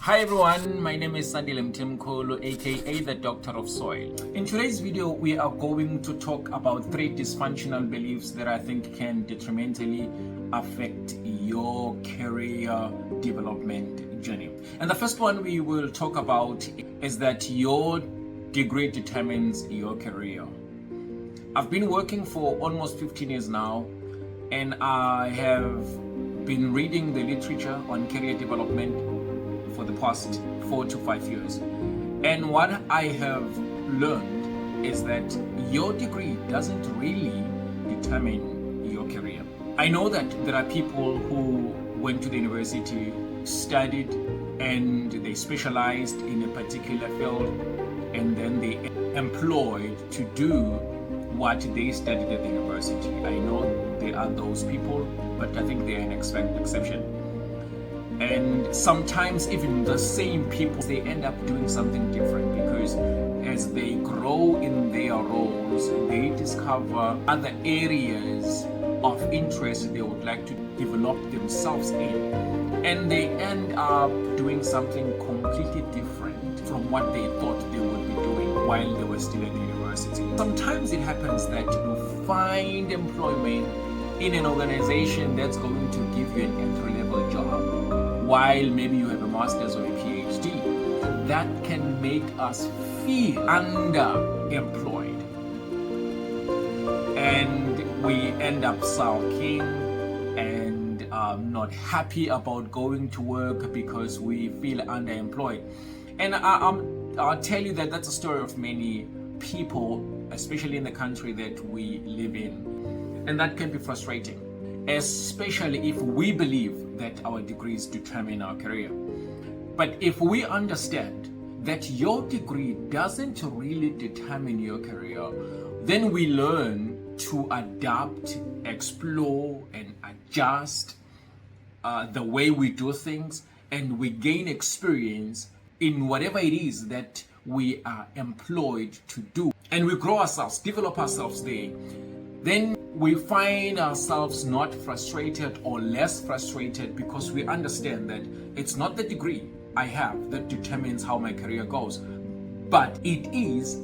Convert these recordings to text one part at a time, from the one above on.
Hi everyone, my name is Sandile Mtimkulu, aka the Doctor of Soil. In today's video, we are going to talk about 3 dysfunctional beliefs that I think can detrimentally affect your career development journey. And the first one we will talk about is that your degree determines your career. I've been working for almost 15 years now, and I have been reading the literature on career development for the past 4 to 5 years. And what I have learned is that your degree doesn't really determine your career. I know that there are people who went to the university, studied, and they specialized in a particular field, and then they employed to do what they studied at the university. I know there are those people, but I think they are an exception. And sometimes even the same people, they end up doing something different, because as they grow in their roles, they discover other areas of interest they would like to develop themselves in, and they end up doing something completely different from what they thought they would be doing while they were still at the university. Sometimes it happens that you find employment in an organization that's going to give you an entry-level job, while maybe you have a master's or a PhD. That can make us feel underemployed, and we end up sulking and not happy about going to work because we feel underemployed. And I'll tell you that that's a story of many people, especially in the country that we live in, and that can be frustrating, especially if we believe that our degrees determine our career. But if we understand that your degree doesn't really determine your career, then we learn to adapt, explore, and adjust the way we do things, and we gain experience in whatever it is that we are employed to do, and we grow ourselves, develop ourselves there. Then we find ourselves not frustrated or less frustrated, because we understand that it's not the degree I have that determines how my career goes, but it is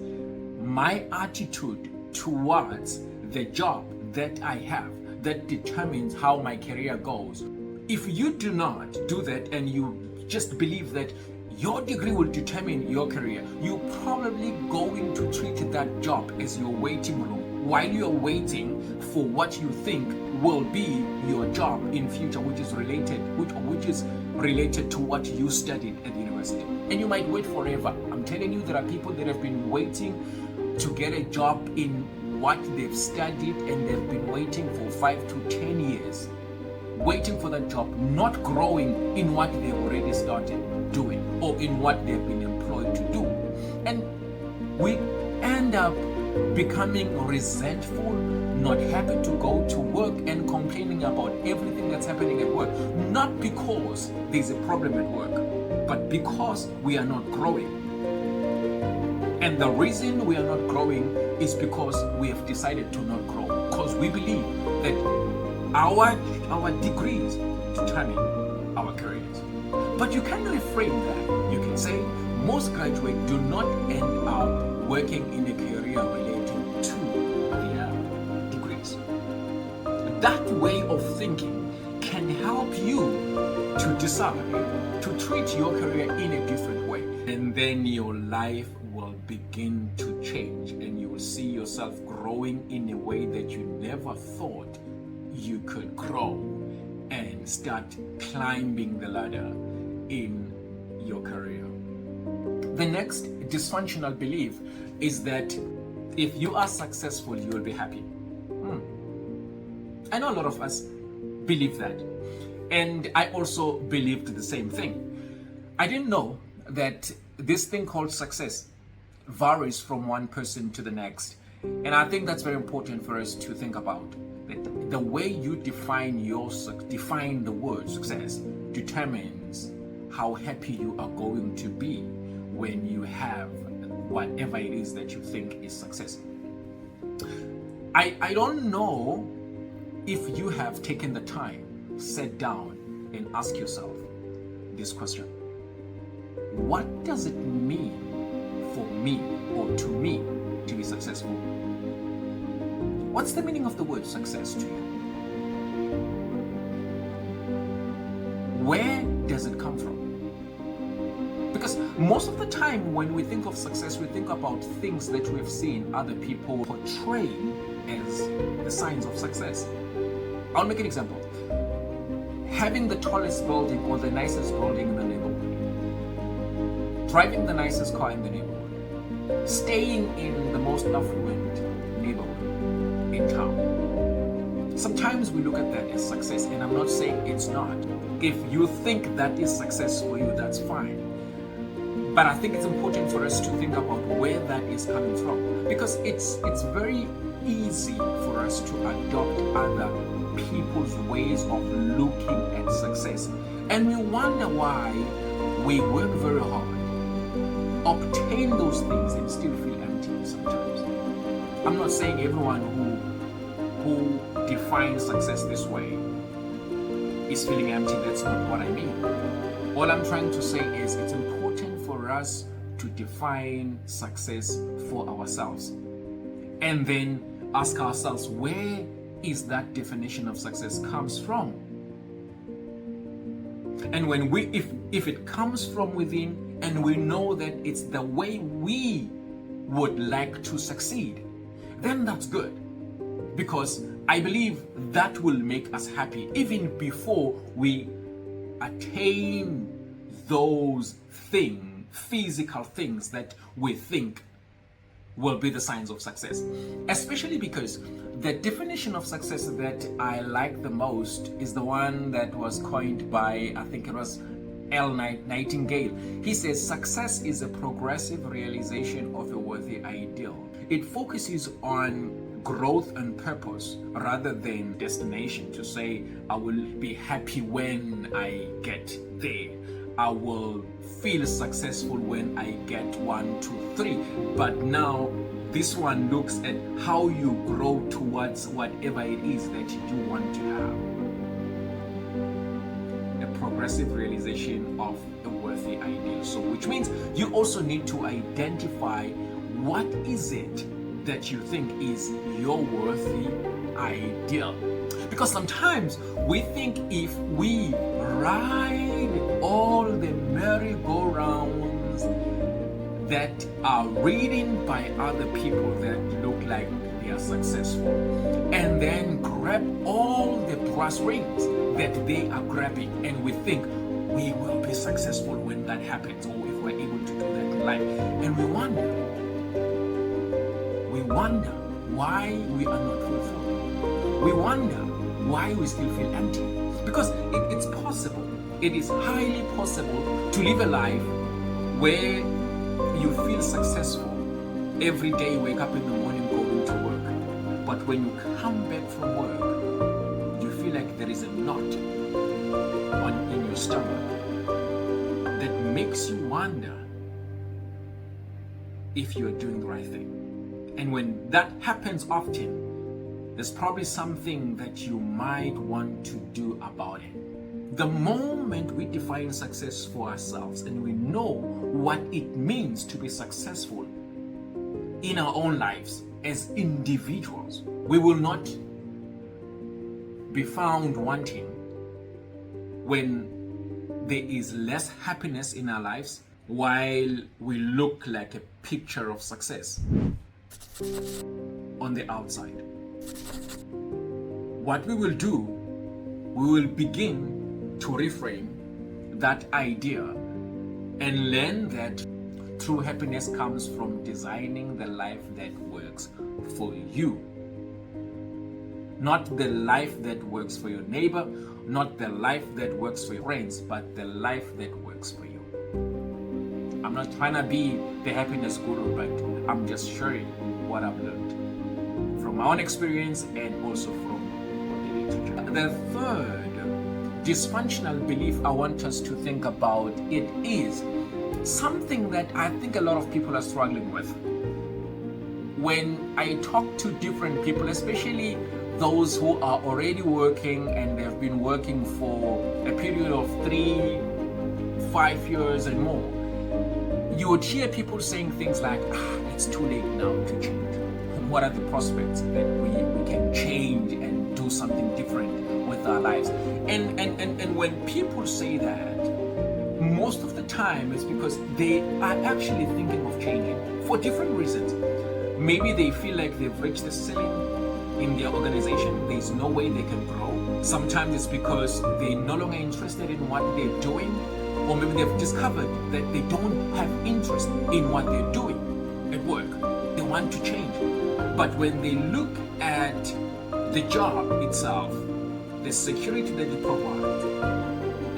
my attitude towards the job that I have that determines how my career goes. If you do not do that, and you just believe that your degree will determine your career, you're probably going to treat that job as your waiting room while you're waiting for what you think will be your job in future, which is related to what you studied at the university. And you might wait forever. I'm telling you, there are people that have been waiting to get a job in what they've studied, and they've been waiting for 5 to 10 years, waiting for that job, not growing in what they've already started doing or in what they've been employed to do. And we end up becoming resentful, not happy to go to work, and complaining about everything that's happening at work, not because there's a problem at work, but because we are not growing. And the reason we are not growing is because we have decided to not grow, because we believe that our degrees determine our careers. But you can reframe that. You can say most graduates do not end up working in a career related to their degrees. That way of thinking can help you to decide to treat your career in a different way. And then your life will begin to change, and you will see yourself growing in a way that you never thought you could grow, and start climbing the ladder in your career. The next dysfunctional belief is that if you are successful, you will be happy. I know a lot of us believe that, and I also believed the same thing. I didn't know that this thing called success varies from one person to the next, and I think that's very important for us to think about. That the way you define the word success determines how happy you are going to be when you have whatever it is that you think is success. I don't know if you have taken the time, sat down and ask yourself this question. what does it mean for me or to me to be successful? What's the meaning of the word success to you? Where does it come from? Because most of the time when we think of success, we think about things that we've seen other people portray as the signs of success. I'll make an example. Having the tallest building or the nicest building in the neighborhood, driving the nicest car in the neighborhood, staying in the most affluent neighborhood in town. Sometimes we look at that as success, and I'm not saying it's not. If you think that is success for you, that's fine. But I think it's important for us to think about where that is coming from, because it's very easy for us to adopt other people's ways of looking at success, and we wonder why we work very hard, obtain those things, and still feel empty sometimes. I'm not saying everyone who defines success this way is feeling empty. That's not what I mean. All I'm trying to say is it's important for us to define success for ourselves, and then ask ourselves where is that definition of success comes from. And when if it comes from within, and we know that it's the way we would like to succeed, then that's good, because I believe that will make us happy even before we attain those physical things that we think will be the signs of success. Especially because the definition of success that I like the most is the one that was coined by, I think it was Nightingale. He says success is a progressive realization of a worthy ideal. It focuses on growth and purpose rather than destination. To say, I will be happy when I get there, I will feel successful when I get 1, 2, 3. But now this one looks at how you grow towards whatever it is that you want to have. A progressive realization of a worthy ideal. So which means you also need to identify what is it that you think is your worthy ideal. Because sometimes we think if we ride all the merry-go-rounds that are ridden by other people that look like they are successful, and then grab all the brass rings that they are grabbing, and we think we will be successful when that happens, or if we're able to do that in life, and we wonder why we are not fulfilled. We wonder why we still feel empty. Because it's possible, it is highly possible to live a life where you feel successful every day, wake up in the morning, going to work. But when you come back from work, you feel like there is a knot in your stomach that makes you wonder if you're doing the right thing. And when that happens often, there's probably something that you might want to do about it. The moment we define success for ourselves and we know what it means to be successful in our own lives as individuals, we will not be found wanting when there is less happiness in our lives while we look like a picture of success on the outside. What we will do, we will begin to reframe that idea and learn that true happiness comes from designing the life that works for you. Not the life that works for your neighbor, not the life that works for your friends, but the life that works for you. I'm not trying to be the happiness guru, but I'm just sharing what I've learned from my own experience and also from the literature. The third dysfunctional belief I want us to think about, it is something that I think a lot of people are struggling with. When I talk to different people, especially those who are already working and they've been working for a period of 3-5 years and more, you would hear people saying things like, it's too late now to change. What are the prospects that we can change and do something different with our lives? And when people say that, most of the time it's because they are actually thinking of changing for different reasons. Maybe they feel like they've reached the ceiling in their organization. There's no way they can grow. Sometimes it's because they're no longer interested in what they're doing, or maybe they've discovered that they don't have interest in what they're doing at work. They want to change. But when they look at the job itself, the security that it provides,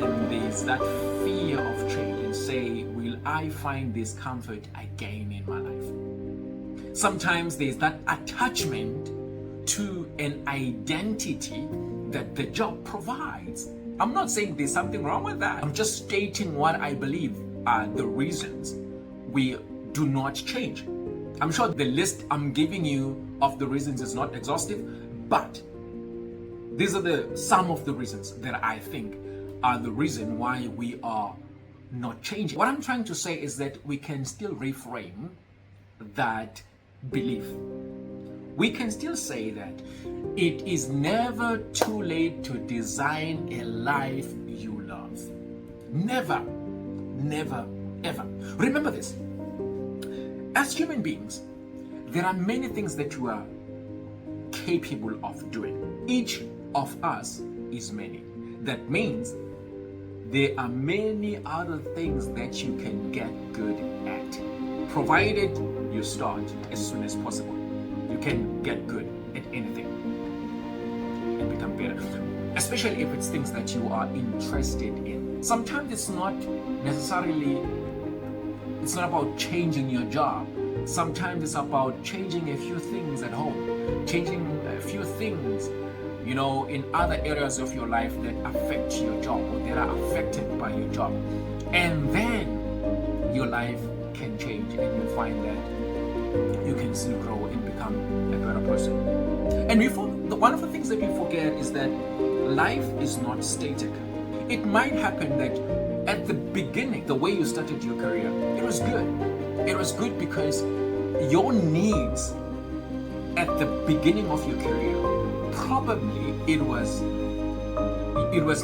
and there's that fear of change, and say, will I find this comfort again in my life? Sometimes there's that attachment to an identity that the job provides. I'm not saying there's something wrong with that. I'm just stating what I believe are the reasons we do not change. I'm sure the list I'm giving you of the reasons is not exhaustive, but these are some of the reasons that I think are the reason why we are not changing. What I'm trying to say is that we can still reframe that belief. We can still say that it is never too late to design a life you love. Never, never, ever. Remember this. As human beings, there are many things that you are capable of doing. Each of us is many. That means there are many other things that you can get good at, provided you start as soon as possible. You can get good at anything and become better, especially if it's things that you are interested in. Sometimes it's not about changing your job. Sometimes it's about changing a few things at home, changing a few things, in other areas of your life that affect your job or that are affected by your job. And then your life can change and you find that you can still grow and become a better person. And one of the things that we forget is that life is not static. It might happen that at the beginning, the way you started your career, it was good. It was good because your needs at the beginning of your career, probably it was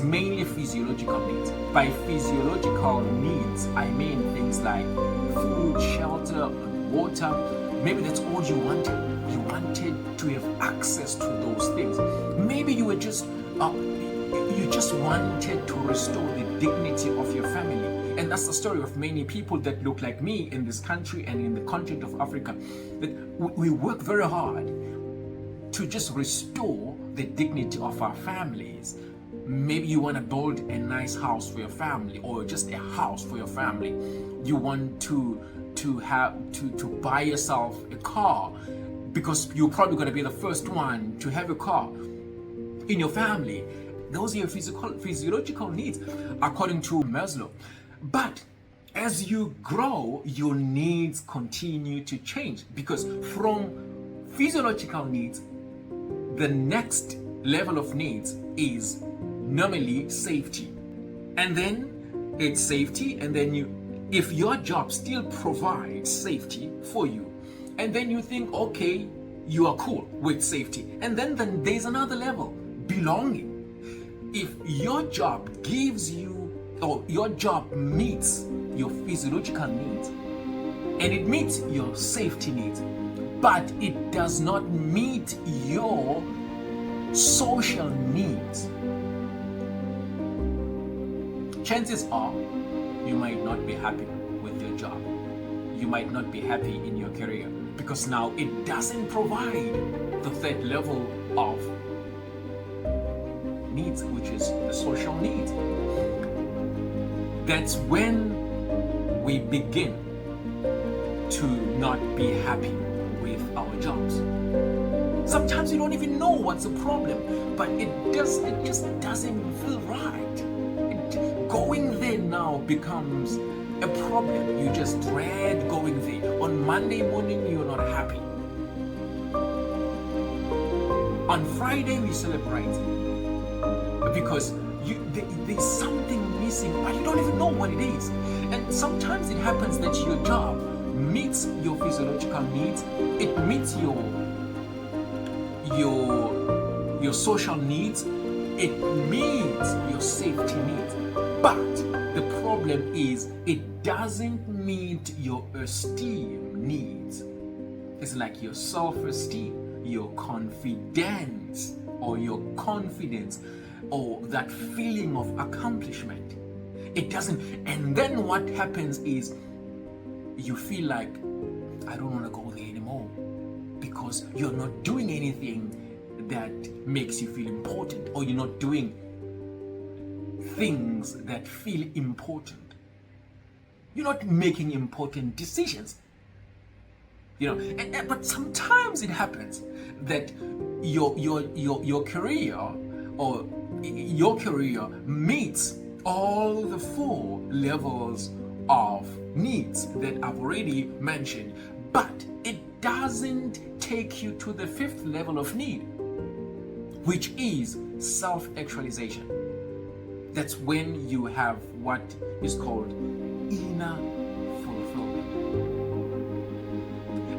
mainly physiological needs. By physiological needs, I mean things like food, shelter, water. Maybe that's all you wanted. You wanted to have access to those things. Maybe you just wanted to restore the dignity of your family. And that's the story of many people that look like me in this country and in the continent of Africa, that we work very hard to just restore the dignity of our families. Maybe you want to build a nice house for your family, or just a house for your family. You want to buy yourself a car because you're probably going to be the first one to have a car in your family. Those are your physiological needs, according to Maslow. But as you grow, your needs continue to change, because from physiological needs, the next level of needs is normally safety. And then it's safety, and then if your job still provides safety for you, and then you think, okay, you are cool with safety. And then there's another level, belonging. If your job gives you, or your job meets your physiological needs, and it meets your safety needs, but it does not meet your social needs, chances are you might not be happy with your job. You might not be happy in your career, because now it doesn't provide the third level of needs, which is the social needs. That's when we begin to not be happy with our jobs. Sometimes you don't even know what's the problem, but it just doesn't feel right. Going there now becomes a problem. You just dread going there. On Monday morning, you're not happy. On Friday, we celebrate because there's something missing, but you don't even know what it is. And sometimes it happens that your job meets your physiological needs, it meets your social needs, it meets your safety needs. But the problem is it doesn't meet your esteem needs. It's like your self-esteem, your confidence, or your confidence, or that feeling of accomplishment. It doesn't. And then what happens is you feel like, I don't want to go there anymore, because you're not doing anything that makes you feel important, or you're not doing things that feel important. You're not making important decisions. But sometimes it happens that your career or your career meets all the 4 levels of needs that I've already mentioned, but it doesn't take you to the 5th level of need, which is self-actualization. That's when you have what is called inner fulfillment.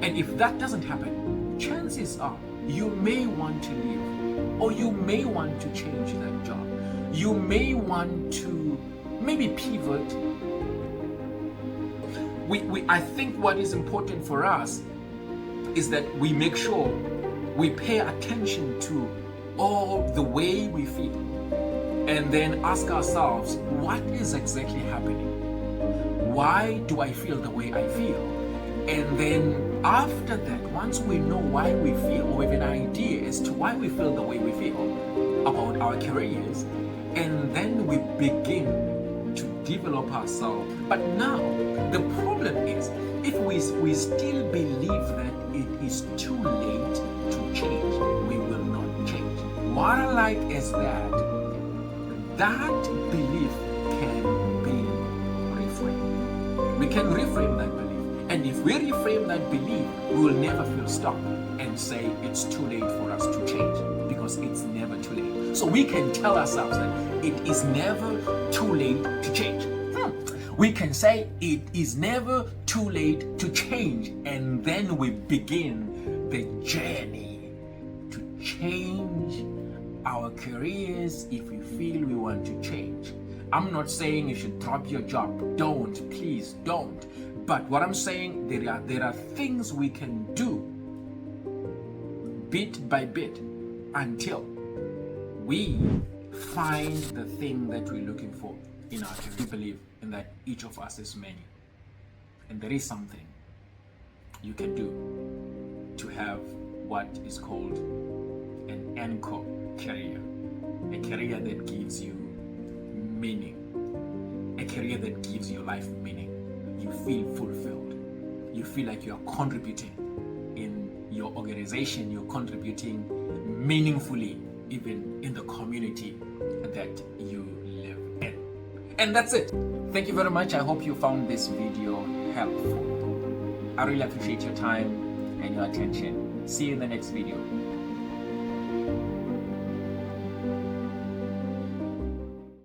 And if that doesn't happen, chances are you may want to leave, or you may want to change that job. You may want to maybe pivot. I think what is important for us is that we make sure we pay attention to all the way we feel, and then ask ourselves, what is exactly happening? Why do I feel the way I feel? And then after that, once we know why we feel, or we have an idea as to why we feel the way we feel about our careers, and then we begin to develop ourselves. But now the problem is, if we still believe that it is too late to change, we will not change. What I like is that belief can be reframed. We can reframe that belief. And if we reframe that belief, we will never feel stuck and say it's too late for us to change, because it's never too late. So we can tell ourselves that it is never too late to change. We can say it is never too late to change, and then we begin the journey to change our careers if we feel we want to change. I'm not saying you should drop your job. Don't, please don't. But what I'm saying, there are things we can do bit by bit until we find the thing that we're looking for in our career. We believe in that each of us is many, and there is something you can do to have what is called an anchor career, a career that gives you meaning, a career that gives your life meaning. You feel fulfilled. You feel like you are contributing in your organization, you're contributing meaningfully even in the community that you live in. And that's it. Thank you very much. I hope you found this video helpful. I really appreciate your time and your attention. See you in the next video.